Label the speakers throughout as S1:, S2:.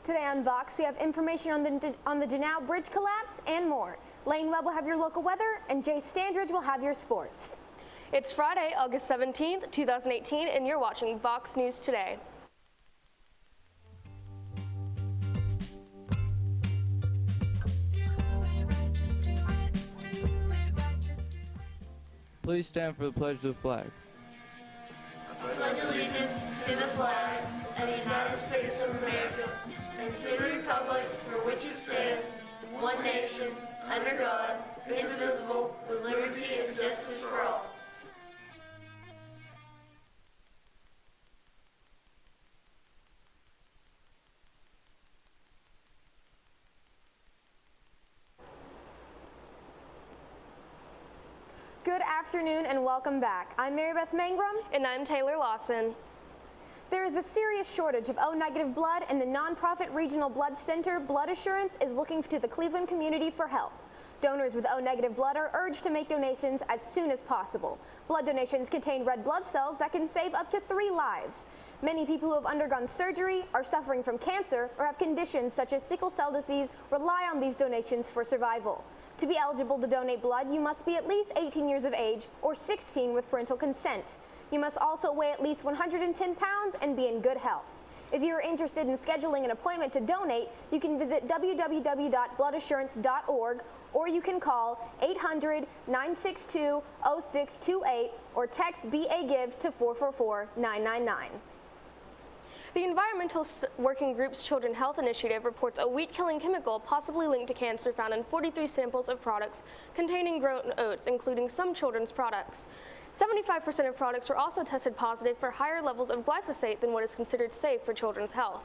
S1: Today on VOX, we have information on the Janelle Bridge collapse and more. Lane Webb will have your local weather, and Jay Standridge will have your sports.
S2: It's Friday, August 17th, 2018, and you're watching VOX News Today.
S3: Please stand for the pledge of the flag.
S4: I pledge allegiance to the flag of the United States of America and to the republic for which it stands, one nation, under God, indivisible, with liberty and justice for all.
S1: Good afternoon and welcome back. I'm Mary Beth Mangrum.
S2: And I'm Taylor Lawson.
S1: There is a serious shortage of O-negative blood, and the nonprofit Regional Blood Center Blood Assurance is looking to the Cleveland community for help. Donors with O-negative blood are urged to make donations as soon as possible. Blood donations contain red blood cells that can save up to 3 lives. Many people who have undergone surgery, are suffering from cancer, or have conditions such as sickle cell disease rely on these donations for survival. To be eligible to donate blood, you must be at least 18 years of age or 16 with parental consent. You must also weigh at least 110 pounds and be in good health. If you are interested in scheduling an appointment to donate, you can visit www.bloodassurance.org, or you can call 800-962-0628 or text BAGIVE to 444-999.
S2: The Environmental Working Group's Children's Health Initiative reports a wheat-killing chemical possibly linked to cancer found in 43 samples of products containing grown oats, including some children's products. 75% of products were also tested positive for higher levels of glyphosate than what is considered safe for children's health.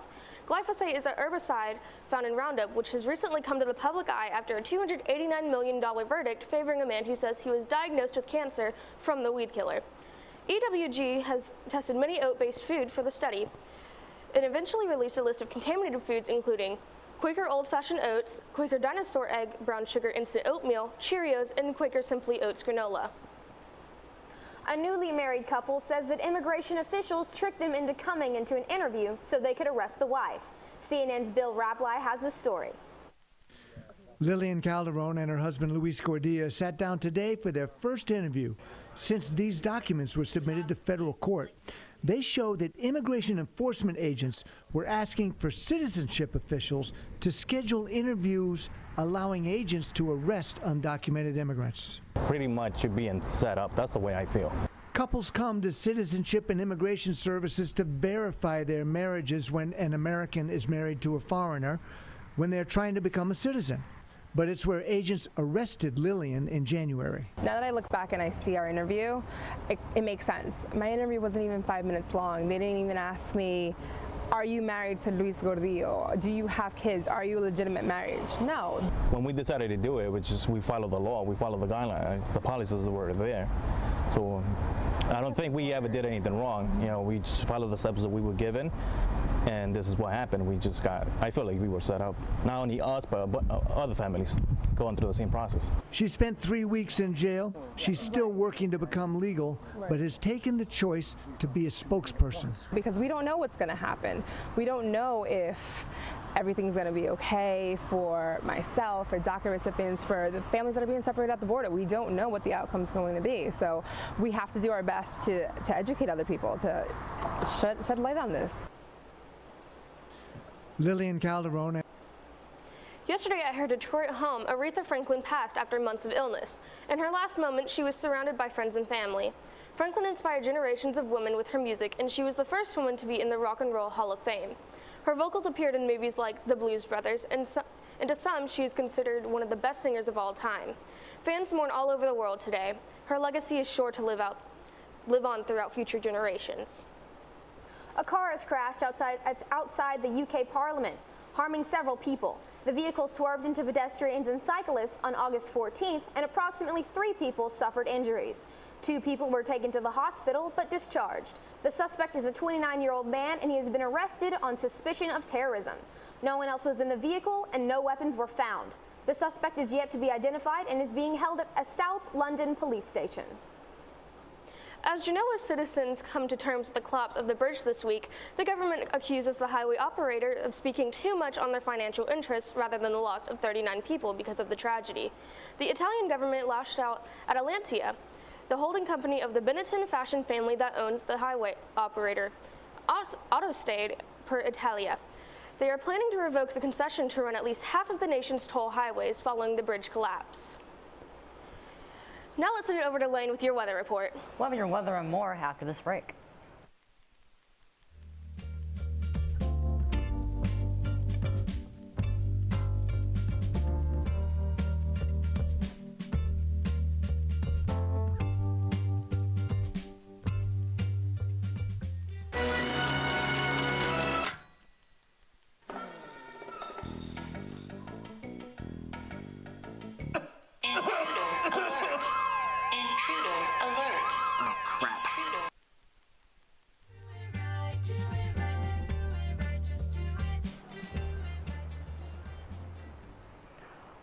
S2: Glyphosate is a herbicide found in Roundup, which has recently come to the public eye after a $289 million verdict favoring a man who says he was diagnosed with cancer from the weed killer. EWG has tested many oat-based food for the study. It eventually released a list of contaminated foods including Quaker Old-Fashioned Oats, Quaker Dinosaur Egg Brown Sugar Instant Oatmeal, Cheerios, and Quaker Simply Oats Granola.
S1: A newly married couple says that immigration officials tricked them into coming into an interview so they could arrest the wife. CNN's Bill Rappleye has the story.
S5: Lillian Calderon and her husband Luis Cordia sat down today for their first interview since these documents were submitted to federal court. They show that immigration enforcement agents were asking for citizenship officials to schedule interviews allowing agents to arrest undocumented immigrants.
S6: Pretty much you're being set up. That's the way I feel.
S5: Couples come to Citizenship and Immigration Services to verify their marriages when an American is married to a foreigner when they're trying to become a citizen. But it's where agents arrested Lillian in January.
S7: Now that I look back and I see our interview, it makes sense. My interview wasn't even 5 minutes long. They didn't even ask me, are you married to Luis Gordillo? Do you have kids? Are you a legitimate marriage? No. When
S6: we decided to do it, we follow the law, we follow the guidelines, the policies that were there. So I don't think we ever did anything wrong. You know, we just followed the steps that we were given. And this is what happened. I feel like we were set up. Not only us, but other families going through the same process.
S5: She spent 3 weeks in jail. She's still working to become legal, but has taken the choice to be a spokesperson.
S7: Because we don't know what's going to happen. We don't know if everything's going to be okay for myself, for DACA recipients, for the families that are being separated at the border. We don't know what the outcome's going to be. So we have to do our best to educate other people, to shed light on this.
S5: Lillian Calderon.
S2: Yesterday at her Detroit home, Aretha Franklin passed after months of illness. In her last moments, she was surrounded by friends and family. Franklin inspired generations of women with her music, and she was the first woman to be in the Rock and Roll Hall of Fame. Her vocals appeared in movies like The Blues Brothers, and to some, she is considered one of the best singers of all time. Fans mourn all over the world today. Her legacy is sure to live on throughout future generations.
S1: A car has crashed outside the UK Parliament, harming several people. The vehicle swerved into pedestrians and cyclists on August 14th, and approximately 3 people suffered injuries. 2 people were taken to the hospital but discharged. The suspect is a 29-year-old man, and he has been arrested on suspicion of terrorism. No one else was in the vehicle, and no weapons were found. The suspect is yet to be identified and is being held at a South London police station.
S2: As Genoa's citizens come to terms with the collapse of the bridge this week, the government accuses the highway operator of speaking too much on their financial interests rather than the loss of 39 people because of the tragedy. The Italian government lashed out at Atlantia, the holding company of the Benetton fashion family that owns the highway operator, Autostrade per Italia. They are planning to revoke the concession to run at least half of the nation's toll highways following the bridge collapse. Now let's send it over to Lane with your weather report.
S8: We'll have your weather and more after this break.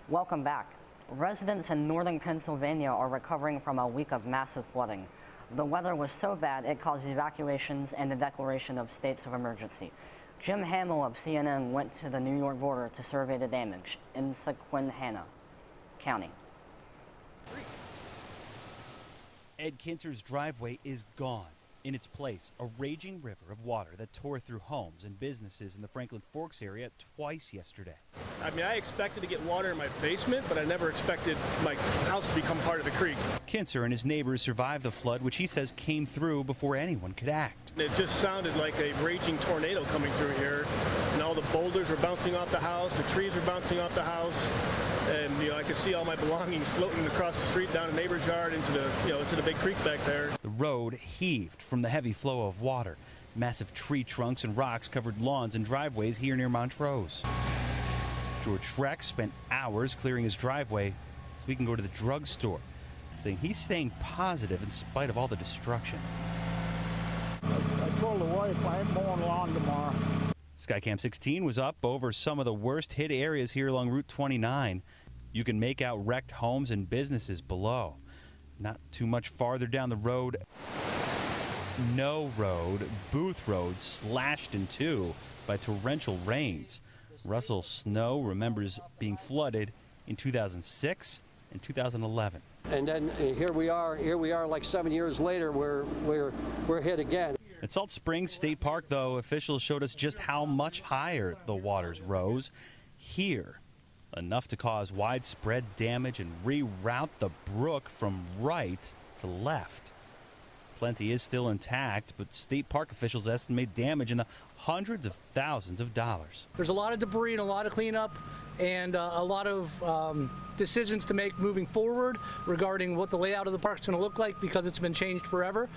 S8: Welcome back. Residents in northern Pennsylvania are recovering from a week of massive flooding. The weather was so bad it caused evacuations and the declaration of states of emergency. Jim Hamill of CNN went to the New York border to survey the damage in Susquehanna County.
S9: Ed Kinser's driveway is gone. In its place, a raging river of water that tore through homes and businesses in the Franklin Forks area twice yesterday.
S10: I mean, I expected to get water in my basement, but I never expected my house to become part of the creek.
S9: Kinser and his neighbors survived the flood, which he says came through before anyone could act.
S10: It just sounded like a raging tornado coming through here, and all the boulders were bouncing off the house, the trees were bouncing off the house, and I could see all my belongings floating across the street down a neighbor's yard into the big creek back there.
S9: The road heaved from the heavy flow of water. Massive tree trunks and rocks covered lawns and driveways here near Montrose. George Schreck spent hours clearing his driveway so he can go to the drugstore, saying he's staying positive in spite of all the destruction.
S11: I told the wife I ain't mowing lawn tomorrow.
S9: Skycam 16 was up over some of the worst hit areas here along Route 29. You can make out wrecked homes and businesses below. Not too much farther down the road, No Road, Booth Road, slashed in two by torrential rains. Russell Snow remembers being flooded in 2006 and 2011.
S12: And then here we are like 7 years later, we're hit again.
S9: At Salt Springs State Park, though, officials showed us just how much higher the waters rose. Here, enough to cause widespread damage and reroute the brook from right to left. Plenty is still intact, but state park officials estimate damage in the hundreds of thousands of dollars.
S13: There's a lot of debris and a lot of cleanup and a lot of decisions to make moving forward regarding what the layout of the park is going to look like because it's been changed forever.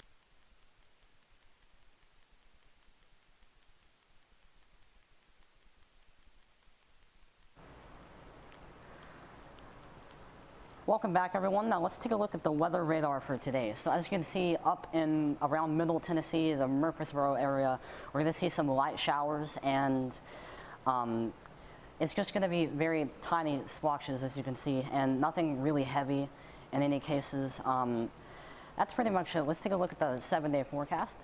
S8: Welcome back, everyone. Now let's take a look at the weather radar for today. So as you can see, up in around Middle Tennessee, the Murfreesboro area, we're going to see some light showers, and it's just going to be very tiny splotches, as you can see, and nothing really heavy in any cases. That's pretty much it. Let's take a look at the 7-day forecast.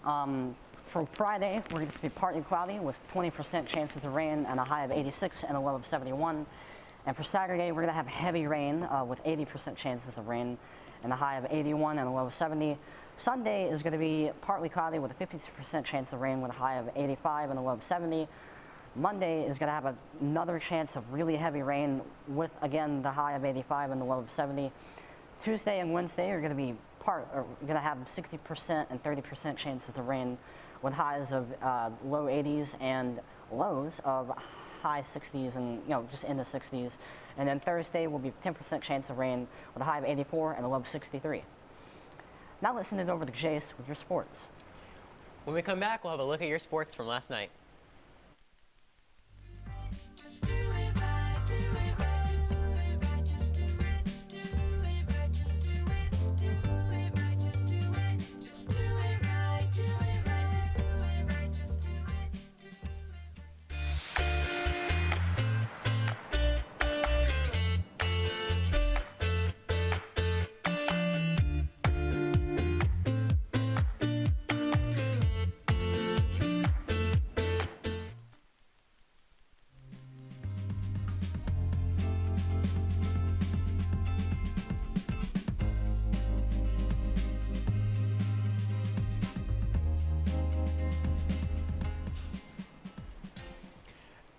S8: For Friday, we're going to be partly cloudy with 20% chances of rain and a high of 86 and a low of 71. And for Saturday, we're going to have heavy rain with 80% chances of rain and a high of 81 and a low of 70. Sunday is going to be partly cloudy with a 50% chance of rain with a high of 85 and a low of 70. Monday is going to have another chance of really heavy rain with, again, the high of 85 and the low of 70. Tuesday and Wednesday are going to be going to have 60% and 30% chances of rain with highs of low 80s and lows of high 60s and, just in the 60s. And then Thursday will be 10% chance of rain with a high of 84 and a low of 63. Now let's send it over to Jace with your sports.
S14: When we come back, we'll have a look at your sports from last night.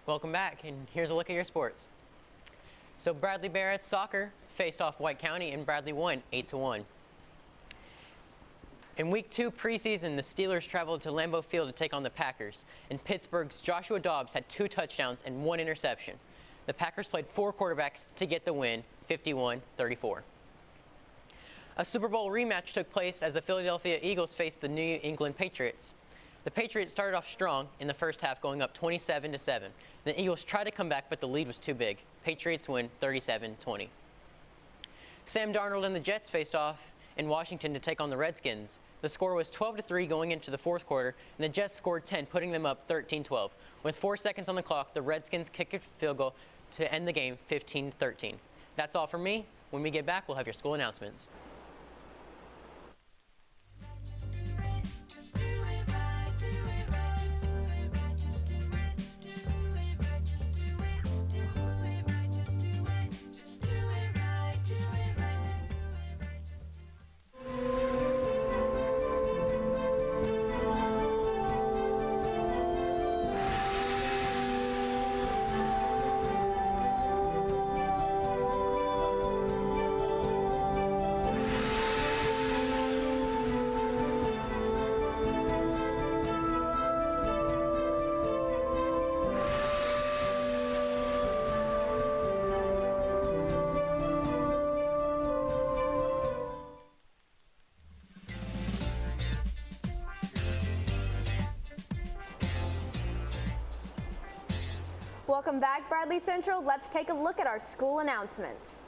S14: Welcome back, and here's a look at your sports. So Bradley Barrett's soccer faced off White County, and Bradley won 8-1. In Week 2 preseason, the Steelers traveled to Lambeau Field to take on the Packers, and Pittsburgh's Joshua Dobbs had 2 touchdowns and 1 interception. The Packers played 4 quarterbacks to get the win, 51-34. A Super Bowl rematch took place as the Philadelphia Eagles faced the New England Patriots. The Patriots started off strong in the first half, going up 27-7. The Eagles tried to come back, but the lead was too big. Patriots win 37-20. Sam Darnold and the Jets faced off in Washington to take on the Redskins. The score was 12-3 going into the fourth quarter, and the Jets scored 10, putting them up 13-12. With 4 seconds on the clock, the Redskins kicked a field goal to end the game 15-13. That's all from me. When we get back, we'll have your school announcements.
S1: Welcome back, Bradley Central. Let's take a look at our school announcements.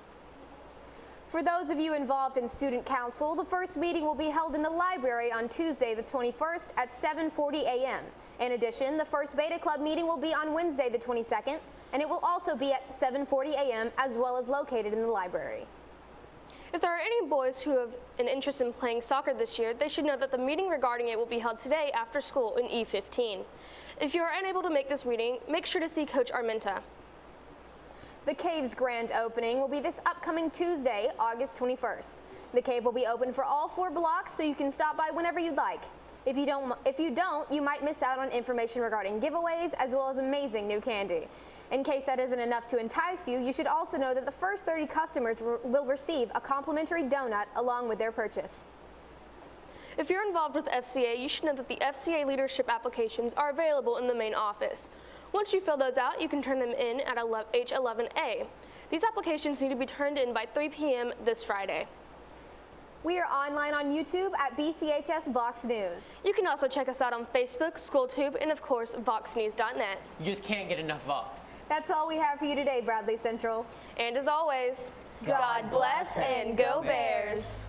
S1: For those of you involved in student council, the first meeting will be held in the library on Tuesday the 21st at 7:40 a.m. In addition, the first Beta Club meeting will be on Wednesday the 22nd, and it will also be at 7:40 a.m. as well as located in the library.
S2: If there are any boys who have an interest in playing soccer this year, they should know that the meeting regarding it will be held today after school in E15. If you are unable to make this meeting, make sure to see Coach Armenta.
S1: The Cave's grand opening will be this upcoming Tuesday, August 21st. The Cave will be open for all 4 blocks, so you can stop by whenever you'd like. If you don't, you might miss out on information regarding giveaways as well as amazing new candy. In case that isn't enough to entice you, you should also know that the first 30 customers will receive a complimentary donut along with their purchase.
S2: If you're involved with FCA, you should know that the FCA leadership applications are available in the main office. Once you fill those out, you can turn them in at H11A. These applications need to be turned in by 3 p.m. this Friday.
S1: We are online on YouTube at BCHS VOX News.
S2: You can also check us out on Facebook, SchoolTube, and of course, VoxNews.net.
S14: You just can't get enough Vox.
S1: That's all we have for you today, Bradley Central.
S2: And as always, God bless and go Bears.